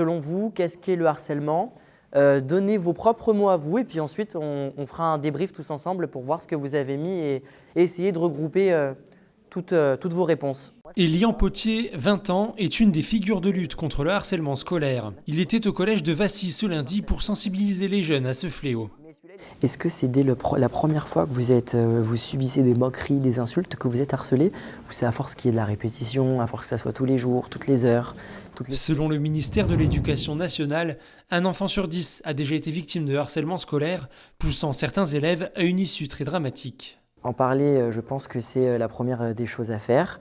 selon vous, qu'est-ce qu'est le harcèlement? Donnez vos propres mots à vous et puis ensuite on fera un débrief tous ensemble pour voir ce que vous avez mis et essayer de regrouper toutes vos réponses. Elian Potier, 20 ans, est une des figures de lutte contre le harcèlement scolaire. Il était au collège de Vassy ce lundi pour sensibiliser les jeunes à ce fléau. Est-ce que c'est dès la première fois que vous subissez des moqueries, des insultes, que vous êtes harcelé? Ou c'est à force qu'il y ait de la répétition, à force que ça soit tous les jours, toutes les heures Selon le ministère de l'Éducation nationale, un enfant sur 10 a déjà été victime de harcèlement scolaire, poussant certains élèves à une issue très dramatique. En parler, je pense que c'est la première des choses à faire.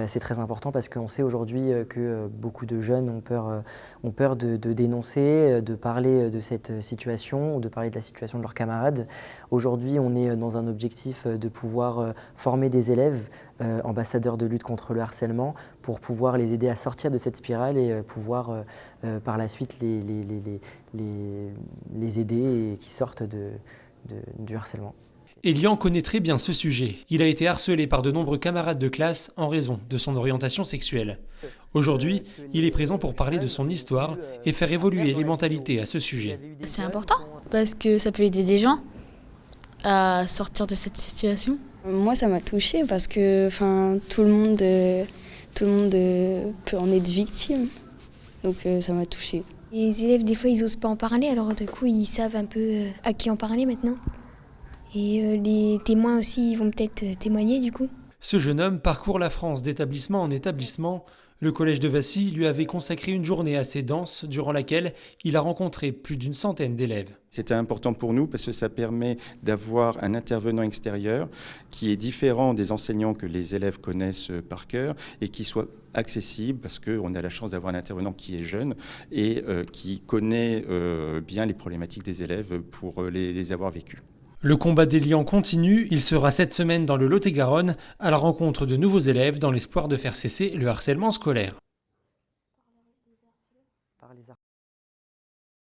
C'est très important parce qu'on sait aujourd'hui que beaucoup de jeunes ont peur de dénoncer, de parler de cette situation ou de parler de la situation de leurs camarades. Aujourd'hui, on est dans un objectif de pouvoir former des élèves ambassadeurs de lutte contre le harcèlement pour pouvoir les aider à sortir de cette spirale et pouvoir par la suite les aider et qu'ils sortent du harcèlement. Elian connaît très bien ce sujet. Il a été harcelé par de nombreux camarades de classe en raison de son orientation sexuelle. Aujourd'hui, il est présent pour parler de son histoire et faire évoluer les mentalités à ce sujet. C'est important parce que ça peut aider des gens à sortir de cette situation. Moi, ça m'a touchée parce que tout le monde peut en être victime. Donc ça m'a touchée. Les élèves, des fois, ils n'osent pas en parler, alors du coup, ils savent un peu à qui en parler maintenant. Et les témoins aussi, ils vont peut-être témoigner du coup. Ce jeune homme parcourt la France d'établissement en établissement. Le collège de Vassy lui avait consacré une journée assez dense durant laquelle il a rencontré plus d'une centaine d'élèves. C'était important pour nous parce que ça permet d'avoir un intervenant extérieur qui est différent des enseignants que les élèves connaissent par cœur et qui soit accessible parce qu'on a la chance d'avoir un intervenant qui est jeune et qui connaît bien les problématiques des élèves pour les avoir vécues. Le combat d'Elian continue, il sera cette semaine dans le Lot-et-Garonne à la rencontre de nouveaux élèves dans l'espoir de faire cesser le harcèlement scolaire.